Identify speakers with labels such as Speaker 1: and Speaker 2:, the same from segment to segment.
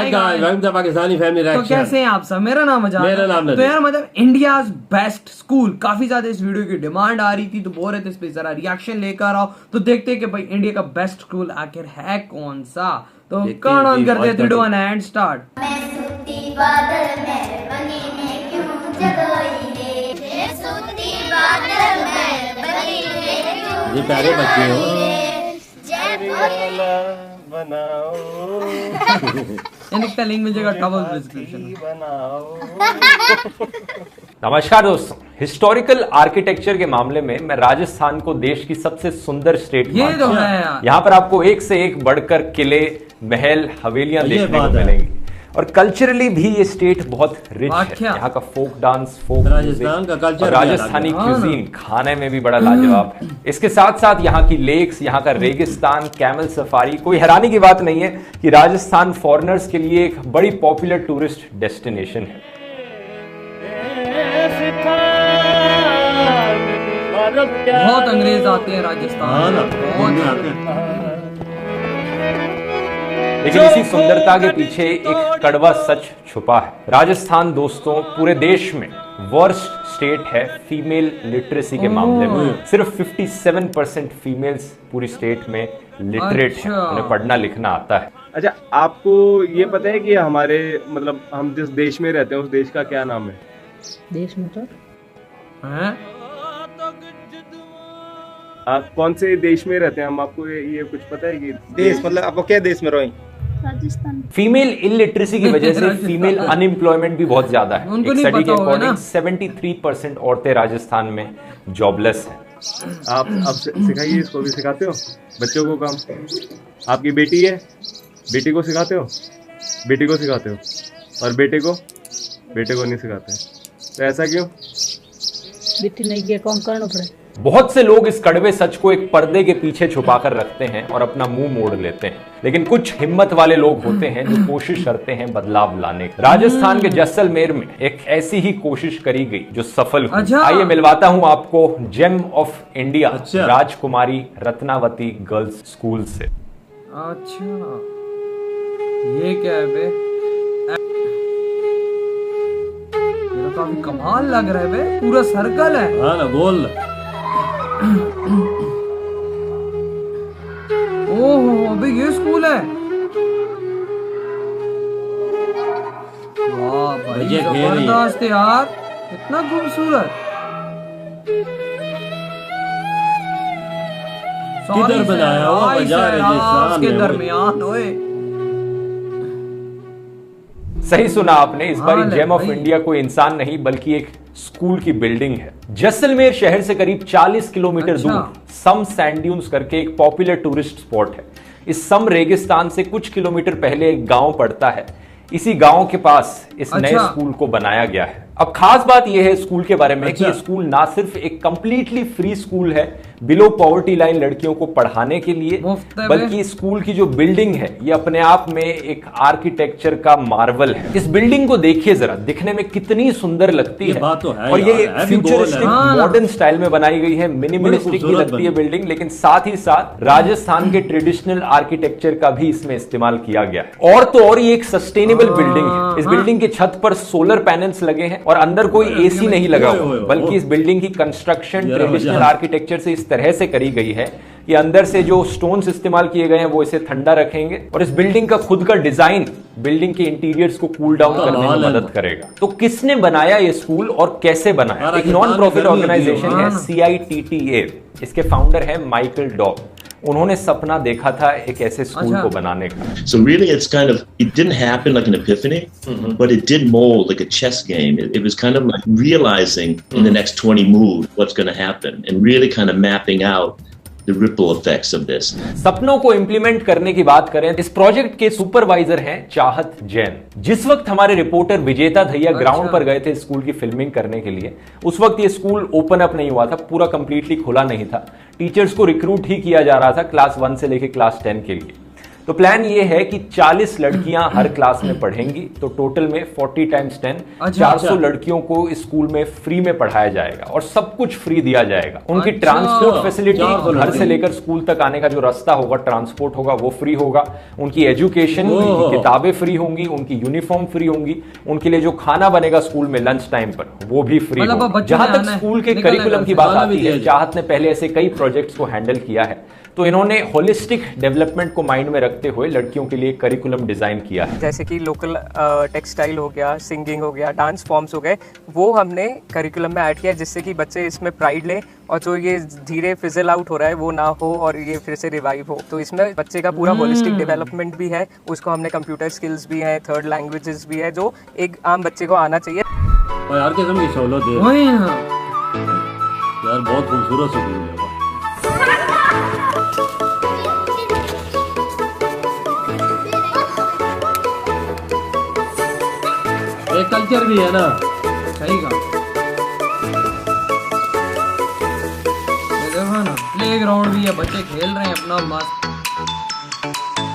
Speaker 1: Welcome to Pakistani family
Speaker 2: तो
Speaker 1: reaction.
Speaker 2: कैसे हैं आप सब? मेरा नाम अजान।
Speaker 1: मेरा नाम
Speaker 2: तो यार मतलब इंडियाज बेस्ट स्कूल, काफी ज्यादा इस वीडियो की डिमांड आ रही थी, तो बोल रहे थे इस पे जरा रिएक्शन लेकर आओ। तो देखते हैं कि भाई इंडिया का बेस्ट स्कूल आखिर है कौन सा। तो कौन ऑन करते हैं 3 2 1 एंड स्टार्ट।
Speaker 1: ये प्यारे बच्चे हो।
Speaker 2: इनका लिंक मिल जाएगा टॉप डिस्क्रिप्शन में।
Speaker 3: नमस्कार दोस्तों, हिस्टोरिकल आर्किटेक्चर के मामले में मैं राजस्थान को देश की सबसे सुंदर स्टेट
Speaker 2: ये तो है यार।
Speaker 3: यहाँ पर आपको एक से एक बढ़कर किले, महल, हवेलियां देखने को मिलेंगी और कल्चरली भी ये स्टेट बहुत रिच है। यहाँ का फोक डांस, फोक
Speaker 1: राजस्थान का कल्चर,
Speaker 3: राजस्थानी क्यूजीन खाने में भी बड़ा लाजवाब है। इसके साथ साथ यहाँ की लेक्स, यहाँ का रेगिस्तान, कैमल सफारी। कोई हैरानी की बात नहीं है कि राजस्थान फॉरेनर्स के लिए एक बड़ी पॉपुलर टूरिस्ट डेस्टिनेशन है।
Speaker 2: बहुत अंग्रेज आते हैं राजस्थान,
Speaker 3: लेकिन इसी सुंदरता के पीछे एक कड़वा सच छुपा है। राजस्थान दोस्तों पूरे देश में वर्स्ट स्टेट है फीमेल लिटरेसी के मामले में। सिर्फ 57% फीमेल्स पूरी स्टेट में लिटरेट है, उन्हें पढ़ना लिखना आता है।
Speaker 4: अच्छा, आपको ये पता है कि हमारे मतलब हम जिस देश में रहते हैं उस देश का क्या नाम है?
Speaker 5: देश में तो
Speaker 2: हैं?
Speaker 4: आप कौन से देश में रहते हैं हम? आपको ये कुछ पता है कि
Speaker 6: देश मतलब आपको क्या देश में रहो?
Speaker 5: राजस्थान।
Speaker 3: फीमेल इलिटरेसी की वजह से फीमेल अनएम्प्लॉयमेंट भी बहुत ज्यादा है।
Speaker 2: उनको
Speaker 3: एक
Speaker 2: नहीं
Speaker 3: स्टडी के
Speaker 2: पता होगा
Speaker 3: अकॉर्डिंग
Speaker 2: ना।
Speaker 3: 73% औरतें राजस्थान में जॉबलेस हैं।
Speaker 4: आप सिखाइए, इसको भी सिखाते हो बच्चों को काम? आपकी बेटी है, बेटी को सिखाते हो? बेटी को सिखाते हो और बेटे को नहीं सिखाते। तो ऐसा क्यों?
Speaker 5: बेटी नहीं किया कौन करना पड़े।
Speaker 3: बहुत से लोग इस कड़वे सच को एक पर्दे के पीछे छुपाकर रखते हैं और अपना मुंह मोड़ लेते हैं, लेकिन कुछ हिम्मत वाले लोग होते हैं जो कोशिश करते हैं बदलाव लाने की। राजस्थान के जैसलमेर में एक ऐसी ही कोशिश करी गई जो सफल हुई।
Speaker 2: अच्छा।
Speaker 3: आइए मिलवाता हूं आपको जेम ऑफ इंडिया
Speaker 1: अच्छा।
Speaker 3: राजकुमारी रत्नावती गर्ल्स स्कूल से।
Speaker 2: अच्छा, ये क्या है बे? ये तो काफी कमाल लग रहा है बे, पूरा सर्कल है।
Speaker 1: हाँ ना, गोल।
Speaker 2: ओहो अबे ये स्कूल है। वाह भाई
Speaker 1: बच्चे खेल रहे हैं।
Speaker 2: जबरदस्त यार, इतना खूबसूरत।
Speaker 1: किधर बनाया हुआ? बाजार राजस्थान
Speaker 2: के
Speaker 1: में।
Speaker 2: दरमियान ओए।
Speaker 3: सही सुना आपने, इस बार
Speaker 2: हाँ,
Speaker 3: जेम ऑफ
Speaker 2: भाई।
Speaker 3: इंडिया कोई इंसान नहीं बल्कि एक स्कूल की बिल्डिंग है। जैसलमेर शहर से करीब 40 किलोमीटर
Speaker 2: अच्छा।
Speaker 3: दूर सम सैंड ड्यून्स करके एक पॉपुलर टूरिस्ट स्पॉट है। इस सम रेगिस्तान से कुछ किलोमीटर पहले एक गांव पड़ता है। इसी गांव के पास इस नए
Speaker 2: अच्छा।
Speaker 3: स्कूल को बनाया गया है। अब खास बात यह है स्कूल के बारे में कि
Speaker 1: अच्छा।
Speaker 3: ये स्कूल ना सिर्फ एक कंप्लीटली फ्री स्कूल है बिलो पॉवर्टी लाइन लड़कियों को पढ़ाने के लिए,
Speaker 2: मुफ्त है
Speaker 3: बल्कि स्कूल की जो बिल्डिंग है ये अपने आप में एक आर्किटेक्चर का मार्वल है। इस बिल्डिंग को देखिए जरा, दिखने में कितनी सुंदर लगती
Speaker 1: ये
Speaker 3: है।
Speaker 1: बात तो है
Speaker 3: और ये
Speaker 1: यार, है भी गोल
Speaker 3: फ्यूचरिस्टिक
Speaker 1: है।
Speaker 2: हाँ।
Speaker 3: मॉडर्न स्टाइल में बनाई गई है, मिनिमलिस्टिक भी
Speaker 1: खूबसूरत
Speaker 3: लगती है
Speaker 1: बनी।
Speaker 3: बिल्डिंग, लेकिन साथ ही साथ राजस्थान के ट्रेडिशनल आर्किटेक्चर का भी इसमें इस्तेमाल किया गया है। और तो और ये एक सस्टेनेबल बिल्डिंग है। इस बिल्डिंग के छत पर सोलर पैनल्स लगे हैं और अंदर कोई एसी नहीं लगा हुआ, बल्कि इस बिल्डिंग की कंस्ट्रक्शन ट्रेडिशनल आर्किटेक्चर से इस तरह से करी गई है कि अंदर से जो स्टोन्स इस्तेमाल किए गए हैं वो इसे ठंडा रखेंगे और इस बिल्डिंग का खुद का डिजाइन बिल्डिंग के इंटीरियर्स को कूल डाउन करने में मदद करेगा। तो किसने बनाया ये स्कूल और कैसे बनाया? एक नॉन प्रॉफिट ऑर्गेनाइजेशन है CITTA। इसके फाउंडर है माइकल डॉग। उन्होंने सपना देखा था एक ऐसे स्कूल को बनाने का।
Speaker 7: So really it's kind of, it didn't happen like an epiphany, but it did mold like a chess game. It was kind of like realizing in the next 20 moves what's going to happen and really kind of mapping out the ripple effects of this.
Speaker 3: सपनों को implement करने की बात करें, इस project के supervisor हैं चाहत जैन। जिस वक्त हमारे रिपोर्टर विजेता धैया ग्राउंड पर गए थे स्कूल की फिल्मिंग करने के लिए, उस वक्त ये स्कूल ओपन अप नहीं हुआ था, पूरा कंप्लीटली खुला नहीं था। टीचर्स को रिक्रूट ही किया जा रहा था क्लास 1 से लेकर क्लास 10 के लिए। तो प्लान ये है कि 40 लड़कियां हर क्लास में पढ़ेंगी, तो टोटल में 40 × 10 400 लड़कियों को इस स्कूल में फ्री में पढ़ाया जाएगा और सब कुछ फ्री दिया जाएगा। उनकी ट्रांसपोर्ट फैसिलिटी, घर से लेकर स्कूल तक आने का जो रास्ता होगा, ट्रांसपोर्ट होगा, वो फ्री होगा। उनकी एजुकेशन, उनकी किताबें फ्री होंगी, उनकी यूनिफॉर्म फ्री होंगी, उनके लिए जो खाना बनेगा स्कूल में लंच टाइम पर वो भी फ्री होगा। जहां तक स्कूल के करिकुलम की बात आती है, चाहत ने पहले ऐसे कई प्रोजेक्ट्स को हैंडल किया है, तो इन्होंने होलिस्टिक डेवलपमेंट को माइंड में रखते हुए लड़कियों के लिए करिकुलम डिजाइन किया है।
Speaker 8: जैसे कि लोकल टेक्सटाइल हो गया, सिंगिंग हो गया, डांस फॉर्म्स हो गए, वो हमने करिकुलम में ऐड किया जिससे कि बच्चे इसमें प्राइड लें और जो ये धीरे फिजल आउट हो रहा है वो ना हो और ये फिर से रिवाइव हो। तो इसमें बच्चे का पूरा होलिस्टिक डेवलपमेंट भी है, उसको हमने कंप्यूटर स्किल्स भी हैं, थर्ड लैंग्वेजेस भी है, जो एक आम बच्चे को आना चाहिए।
Speaker 1: और यार किस्म की सहूलत है यार, बहुत खूबसूरत स्कूल है। एक कल्चर भी है ना,
Speaker 2: सही कहा। देखो ना, प्लेग्राउंड भी है, बच्चे खेल रहे हैं अपना मस्त।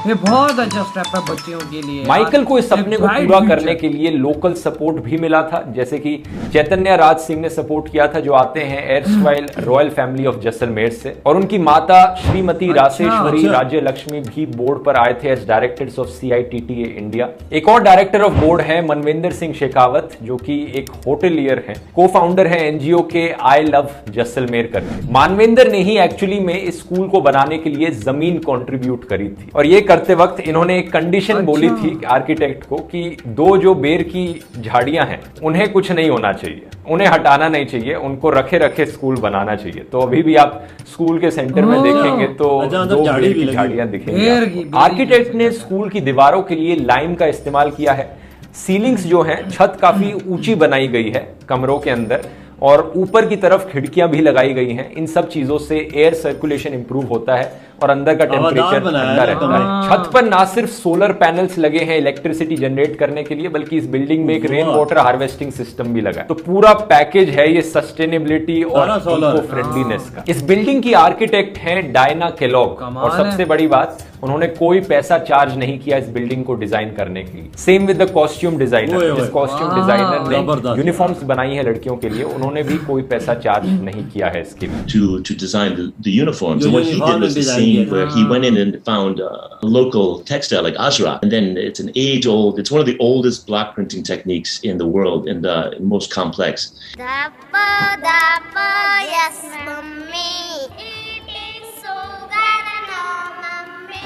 Speaker 2: ये बहुत अच्छा स्टेप है बच्चों के लिए।
Speaker 3: माइकल को इस सपने को पूरा करने के लिए लोकल सपोर्ट भी मिला था, जैसे कि चैतन्य राज सिंह ने सपोर्ट किया था, जो आते हैं एयरस्टाइल रॉयल फैमिली ऑफ जैसलमेर से, और उनकी माता श्रीमती रासेश्वरी राज्य लक्ष्मी भी बोर्ड पर आए थे as directors of CITTA India. एक और डायरेक्टर ऑफ बोर्ड है मनविंदर सिंह शेखावत, जो कि एक होटलियर है, को फाउंडर है NGO के आई लव जैसलमेर करके। मानवेंद्र ने ही एक्चुअली में इस स्कूल को बनाने के लिए जमीन कॉन्ट्रीब्यूट करी थी, और ये करते वक्त इन्होंने एक कंडीशन बोली थी आर्किटेक्ट को कि 2 जो बेर की झाड़ियां हैं उन्हें कुछ नहीं होना चाहिए, उन्हें हटाना नहीं चाहिए, उनको रखे रखे स्कूल बनाना चाहिए। तो अभी भी आप स्कूल के सेंटर में देखेंगे तो 2 बेर की झाड़ियां दिखेंगी। आर्किटेक्ट ने स्कूल की दीवारों के लिए लाइम का इस्तेमाल किया है। सीलिंग्स जो हैं, छत काफी ऊंची बनाई गई है कमरों के अंदर, और ऊपर की तरफ खिड़कियां भी लगाई गई हैं। इन सब चीजों से एयर सर्कुलेशन इंप्रूव होता है और अंदर का टेम्परेचर ठंडा रहता है। छत पर ना सिर्फ सोलर पैनल्स लगे हैं इलेक्ट्रिसिटी जनरेट करने के लिए, बल्कि इस बिल्डिंग में एक रेन वाटर हार्वेस्टिंग सिस्टम भी लगा है। तो पूरा पैकेज है ये सस्टेनेबिलिटी और इको फ्रेंडलीनेस का। इस बिल्डिंग की आर्किटेक्ट हैं डायना केलॉग, और सबसे बड़ी बात, उन्होंने कोई पैसा चार्ज नहीं किया इस बिल्डिंग को डिजाइन करने के लिए। Same with the costume designer, जिस कॉस्ट्यूम डिजाइनर ने यूनिफॉर्म्स बनाई है लड़कियों के लिए, उन्होंने भी कोई पैसा चार्ज नहीं किया है इसके लिए।
Speaker 7: To design the uniforms, and what he did was the scene where he went in and found a local textile like Azra, and then it's an age-old, it's one of the oldest block printing techniques in the world and most complex.
Speaker 9: Dappa, dappa, yes, mummy. It is so that I know, mummy.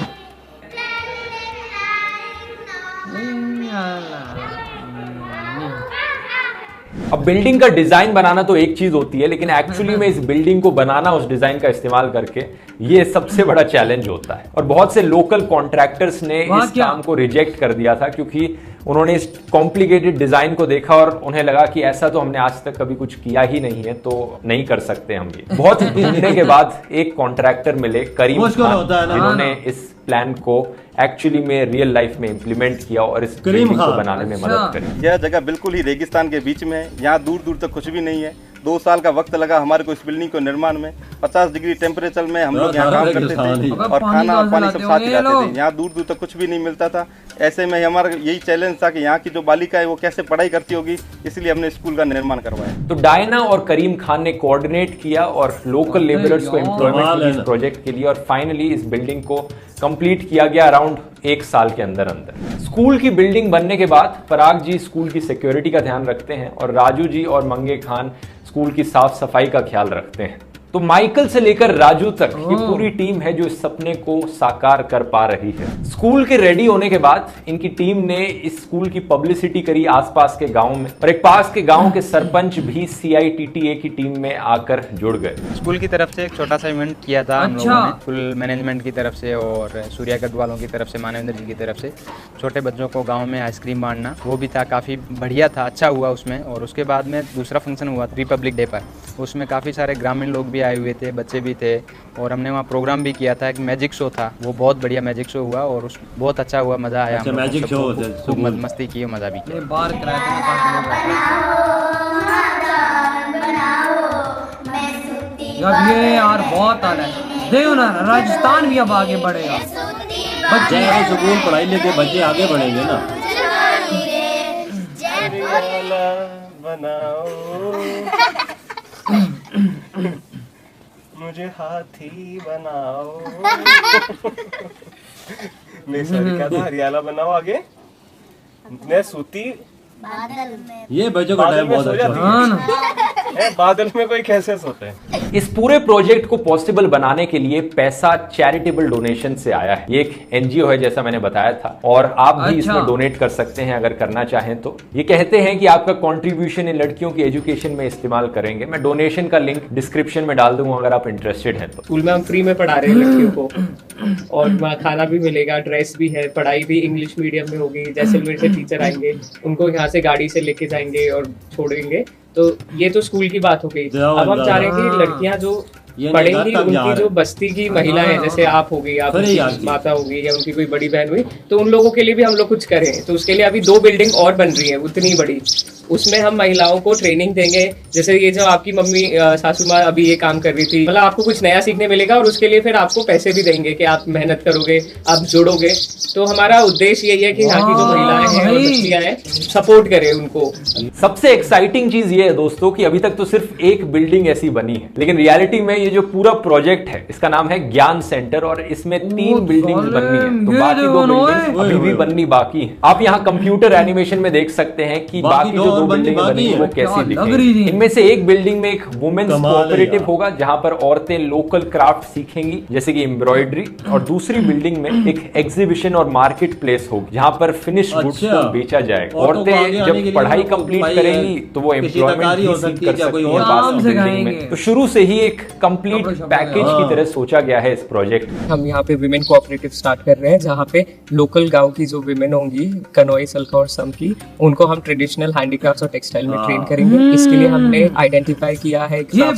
Speaker 3: अब building का design बनाना तो एक चीज होती है, लेकिन actually में इस बिल्डिंग को बनाना उस डिजाइन का इस्तेमाल करके ये सबसे बड़ा चैलेंज होता है। और बहुत से लोकल कॉन्ट्रैक्टर्स ने इस काम को रिजेक्ट कर दिया था, क्योंकि उन्होंने इस कॉम्प्लिकेटेड डिजाइन को देखा और उन्हें लगा कि ऐसा तो हमने आज तक कभी कुछ किया ही नहीं है, तो नहीं कर सकते हम ये। बहुत ढूंढने के बाद एक कॉन्ट्रैक्टर मिले, करीम खान, जिन्होंने इस प्लान को एक्चुअली में रियल लाइफ में इंप्लीमेंट किया और इस बिल्डिंग को बनाने में मदद करी।
Speaker 6: यह जगह बिल्कुल ही रेगिस्तान के बीच में है, यहाँ दूर दूर तक कुछ भी नहीं है। 2 साल का वक्त लगा हमारे को इस बिल्डिंग को निर्माण में। 50 डिग्री टेम्परेचर में हम लोग यहाँ काम करते थे और खाना और पानी सब साथ ही लाते थे। यहाँ दूर दूर तक कुछ भी नहीं मिलता था। ऐसे में हमारा यही चैलेंज था कि यहाँ की जो बालिका है वो कैसे पढ़ाई करती होगी, इसलिए हमने स्कूल का निर्माण करवाया।
Speaker 3: तो डायना और करीम खान ने कोऑर्डिनेट किया और लोकल लेबरर्स को एम्प्लॉयमेंट दी इस प्रोजेक्ट के लिए, और फाइनली इस बिल्डिंग को कंप्लीट किया गया अराउंड 1 साल के अंदर अंदर। स्कूल की बिल्डिंग बनने के बाद पराग जी स्कूल की सिक्योरिटी का ध्यान रखते हैं और राजू जी और मंगे खान स्कूल की साफ सफाई का ख्याल रखते हैं। तो माइकल से लेकर राजू तक ये पूरी टीम है जो इस सपने को साकार कर पा रही है। स्कूल के रेडी होने के बाद इनकी टीम ने इस स्कूल की पब्लिसिटी करी आसपास के गांव में, और एक पास के गांव के सरपंच भी CITTA की टीम में आकर जुड़ गए।
Speaker 10: स्कूल की तरफ से एक छोटा सा इवेंट किया था हम लोगों ने, स्कूल मैनेजमेंट की तरफ से और सूर्या गढ़ वालों की तरफ से, मानवेंद्र जी की तरफ से, छोटे बच्चों को गाँव में आइसक्रीम बांटना, वो भी था, काफ़ी बढ़िया था, अच्छा हुआ उसमें। और उसके बाद में दूसरा फंक्शन हुआ रिपब्लिक डे पर, उसमें काफ़ी सारे ग्रामीण लोग भी आए हुए थे, बच्चे भी थे, और हमने वहाँ प्रोग्राम भी किया था। एक मैजिक शो था, वो बहुत बढ़िया मैजिक शो हुआ और उस बहुत अच्छा हुआ, मजा आया।
Speaker 1: अच्छा, मैजिक शो
Speaker 10: खूब मस्ती की, मजा भी किया।
Speaker 2: अब ये यार बहुत आला है, देखो ना राजस्थान भी अब आगे बढ़ेगा।
Speaker 1: बच्चे अगर स्कूल पढ़ाई लेके बच्चे आगे बढ़ेंगे ना।
Speaker 4: बनाओ मुझे हाथी बनाओ। नहीं सॉरी, क्या था? हरियाला बनाओ आगे। मैं सूती
Speaker 1: ये बच्चों का टाइम बहुत अच्छा
Speaker 4: है। बादल में कोई कैसे सोता है?
Speaker 3: इस पूरे प्रोजेक्ट को पॉसिबल बनाने के लिए पैसा चैरिटेबल डोनेशन से आया है। ये एक एनजीओ है जैसा मैंने बताया था, और आप भी इसमें डोनेट कर सकते हैं अगर करना चाहें तो। ये कहते हैं कि आपका कंट्रीब्यूशन इन लड़कियों की एजुकेशन में इस्तेमाल करेंगे। मैं डोनेशन का लिंक डिस्क्रिप्शन में डाल दूंगा अगर आप इंटरेस्टेड हैं तो।
Speaker 8: स्कूल में हम फ्री में पढ़ा रहे हैं लड़कियों को, और वहाँ खाना भी मिलेगा, ड्रेस भी है, पढ़ाई भी इंग्लिश मीडियम में होगी। जैसलमेर से टीचर आएंगे, उनको यहाँ से गाड़ी से लेके जाएंगे और छोड़ेंगे। तो ये तो स्कूल की बात हो गई। अब हम चाह रहे हैं कि लड़कियां जो पढ़ेंगी, उनकी जो बस्ती की महिला है, जैसे आप हो गई, आप माता होगी, या उनकी कोई बड़ी बहन हुई, तो उन लोगों के लिए भी हम लोग कुछ करें। तो उसके लिए अभी 2 बिल्डिंग और बन रही है उतनी बड़ी, उसमें हम महिलाओं को ट्रेनिंग देंगे। जैसे ये जो आपकी मम्मी सासू माँ अभी ये काम कर रही थी, मतलब आपको कुछ नया सीखने मिलेगा, और उसके लिए फिर आपको पैसे भी देंगे कि आप मेहनत करोगे, आप जुड़ोगे। तो हमारा उद्देश्य यही है कि यहाँ की जो महिलाएं हैं और बच्चियां हैं, सपोर्ट करें उनको।
Speaker 3: सबसे एक्साइटिंग चीज ये है दोस्तों कि अभी तक तो सिर्फ एक बिल्डिंग ऐसी बनी है, लेकिन रियलिटी में ये जो पूरा प्रोजेक्ट है इसका नाम है ज्ञान सेंटर, और इसमें 3 बिल्डिंग्स बननी है। तो बाकी 2 बिल्डिंग अभी भी बननी बाकी है। आप यहाँ कंप्यूटर एनिमेशन में देख सकते हैं कि बाकी जो 2 बिल्डिंग बनी है वो कैसी दिखेगी। इनमें से एक बिल्डिंग में एक वुमेन्स कोऑपरेटिव होगा जहां पर औरतें लोकल क्राफ्ट सीखेंगी जैसे कि एम्ब्रॉयडरी, और दूसरी बिल्डिंग में एक एग्जीबिशन और मार्केट प्लेस होगी जहां पर फिनिश्ड गुड्स को बेचा जाएगा। औरतें जब पढ़ाई कंप्लीट करेंगी तो वो एम्प्लॉयमेंट भी सीख कर सकती हैं। तो शुरू से ही एक कंप्लीट पैकेज की तरह सोचा गया है इस प्रोजेक्ट।
Speaker 8: हम यहाँ पे विमेन कोऑपरेटिव स्टार्ट कर रहे हैं, जहाँ पे लोकल गांव की जो विमेन होंगी, कनोई, सलखा और सम की, उनको हम ट्रेडिशनल हैंडीक्राफ्ट्स और टेक्सटाइल में ट्रेन करेंगे। इसके लिए हमने आइडेंटिफाई किया है जो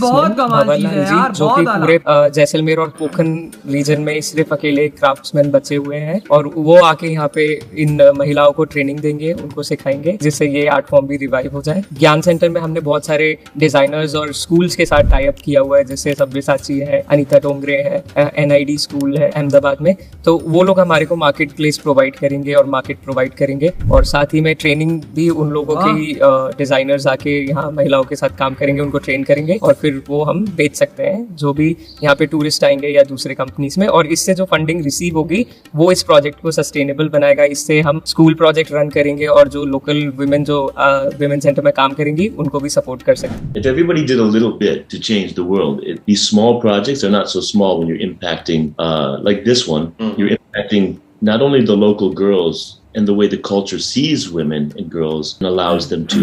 Speaker 8: कि पूरे जैसलमेर और पोखन रीजन में सिर्फ अकेले क्राफ्ट्समैन बचे हुए हैं, और वो आके यहाँ पे इन महिलाओं को ट्रेनिंग देंगे, उनको सिखाएंगे, जिससे ये आर्ट फॉर्म भी रिवाइव हो जाए। ज्ञान सेंटर में हमने बहुत सारे डिजाइनर्स और स्कूल्स के साथ टाई अप किया हुआ है, जैसे सब्यसाची है, अनीता डोंगरे है, NID स्कूल है अहमदाबाद में। तो वो लोग हमारे को मार्केट प्लेस प्रोवाइड करेंगे और मार्केट प्रोवाइड करेंगे, और साथ ही में ट्रेनिंग भी उन लोगों की डिजाइनर्स आके यहाँ महिलाओं के साथ काम करेंगे, उनको ट्रेन करेंगे, और फिर वो हम बेच सकते हैं जो भी यहाँ पे टूरिस्ट आएंगे या दूसरे कंपनीज में। और इससे जो फंडिंग रिसीव होगी वो इस प्रोजेक्ट को सस्टेनेबल बनाएगा। इससे हम स्कूल प्रोजेक्ट रन करेंगे, और जो लोकल विमेन जो विमेन सेंटर में काम करेंगी उनको भी सपोर्ट कर सकते हैं।
Speaker 7: If everybody did a little bit to change the world, these small projects are not so small when you're impacting like this one. You're impacting not only the local girls and the way the culture sees women and girls and allows them to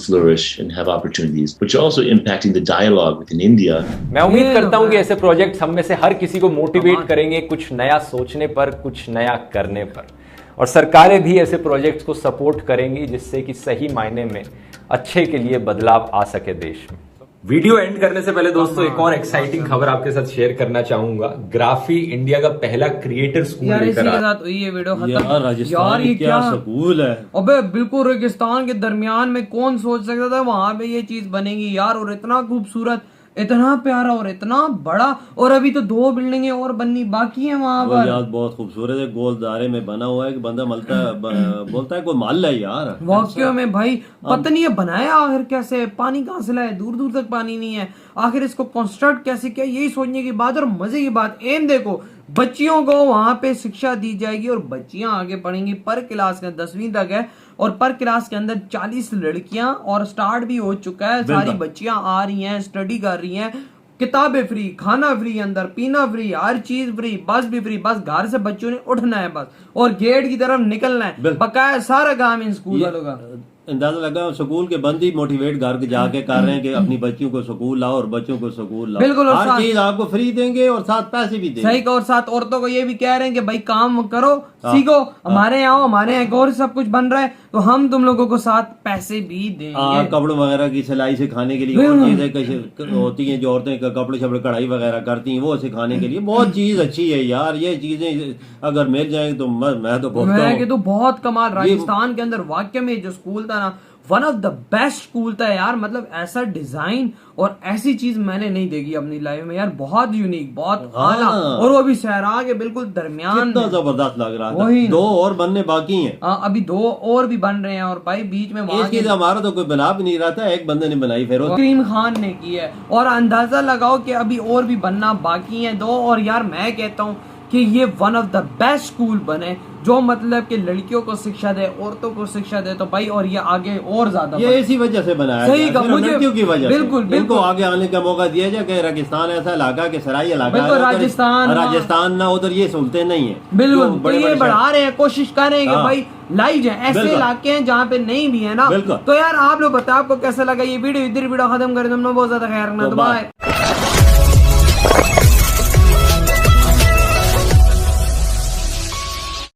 Speaker 7: flourish and have opportunities, but you're also impacting the dialogue within India.
Speaker 3: मैं उम्मीद करता हूं कि ऐसे projects हम में से हर किसी को मोटिवेट करेंगे कुछ नया सोचने पर, कुछ नया करने पर, और सरकारें भी ऐसे प्रोजेक्ट्स को सपोर्ट करेंगी जिससे कि सही मायने में अच्छे के लिए बदलाव आ सके देश में। वीडियो एंड करने से पहले दोस्तों एक और एक्साइटिंग खबर आपके साथ शेयर करना चाहूंगा। ग्राफी इंडिया का पहला क्रिएटर स्कूल लेकर आया।
Speaker 2: ये वीडियो खत्म।
Speaker 1: यार राजस्थान ये क्या स्कूल है?
Speaker 2: अबे बिल्कुल रेगिस्तान के दरमियान में कौन सोच सकता था वहां पे ये चीज बनेगी यार, और इतना खूबसूरत, इतना प्यारा और इतना बड़ा, और अभी तो 2 बिल्डिंगें और बननी बाकी है वहां पर।
Speaker 1: यार बहुत खूबसूरत है, गोल दायरे में बना हुआ है कि बंदा बोलता है कोई माल है यार।
Speaker 2: वाकई में भाई पता नहीं है बनाया आखिर कैसे, पानी कहाँ से लाए, दूर दूर तक पानी नहीं है, आखिर इसको कंस्ट्रक्ट कैसे किया, यही सोचने की बात। और मजे की बात एम देखो, बच्चियों को वहां पे शिक्षा दी जाएगी और बच्चियां आगे पढ़ेंगी। पर क्लास का 10वीं तक है, और पर क्लास के अंदर 40 लड़कियां, और स्टार्ट भी हो चुका है, सारी बच्चियां आ रही हैं, स्टडी कर रही हैं, किताबें फ्री, खाना फ्री, अंदर पीना फ्री, हर चीज फ्री, बस भी फ्री। बस घर से बच्चों ने उठना है बस, और गेट की तरफ निकलना है, बकाया सारा काम इन स्कूल वालों का।
Speaker 1: अंदाजा लगा स्कूल के बंद ही मोटिवेट घर के जाके कर रहे हैं कि अपनी बच्चियों को स्कूल लाओ और बच्चों को स्कूल लाओ।
Speaker 2: बिल्कुल, और
Speaker 1: हर चीज आपको फ्री देंगे और साथ पैसे भी देंगे।
Speaker 2: सही का, और साथ औरतों को ये भी कह रहे हैं कि भाई काम करो, सीखो, हमारे यहाँ और सब कुछ बन रहा है, तो हम तुम लोगों को साथ पैसे भी देंगे।
Speaker 1: कपड़ों वगैरह की सिलाई सिखाने के लिए और चीजें होती हैं जो औरतें कपड़े शपड़े कढ़ाई वगैरह करती हैं, वो सिखाने के लिए बहुत चीज अच्छी है यार। ये चीजें अगर मिल जाएंगे तो मैं तो बहुत कमाल। राजस्थान के अंदर वाकई में जो स्कूल था ना,
Speaker 2: one of the best school था यार, मतलब ऐसा डिजाइन और ऐसी चीज मैंने नहीं देखी अपनी लाइफ में यार, बहुत यूनिक, बहुत आला, और वो भी सहरा के बिल्कुल दरमियान
Speaker 1: कितना जबरदस्त लग रहा था।
Speaker 2: वही
Speaker 1: 2 और बनने बाकी हैं।
Speaker 2: अभी 2 और भी बन रहे हैं, और भाई बीच में
Speaker 1: इसकी तो हमारा तो कोई बना भी नहीं रहा था, एक बंदे ने बनाई फिर
Speaker 2: करीम खान ने की है, और अंदाजा लगाओ कि अभी और भी बनना बाकी हैं 2, और यार मैं कहता हूँ कि ये one of the best school बने जो मतलब कि लड़कियों को शिक्षा दे, औरतों को शिक्षा दे, तो भाई और ये आगे और ज्यादा
Speaker 1: ये इसी वजह से बनाया
Speaker 2: सही का मुझे
Speaker 1: लड़कियों की वजह
Speaker 2: बिल्कुल
Speaker 1: से इनको आगे आने का मौका दिया जाए कि राजस्थान ऐसा इलाका के सराई इलाका है, राजस्थान ना उधर ये सुनते नहीं है,
Speaker 2: बिल्कुल तो ये बढ़ा रहे हैं, कोशिश कर रहे हैं कि भाई लाई जाए, ऐसे इलाके हैं जहाँ पे नहीं भी है ना। तो यार आप लोग बताओ आपको कैसा लगा ये वीडियो, इधर वीडियो खत्म करें, तुमने बहुत ज्यादा ख्याल रखना, तो बाय।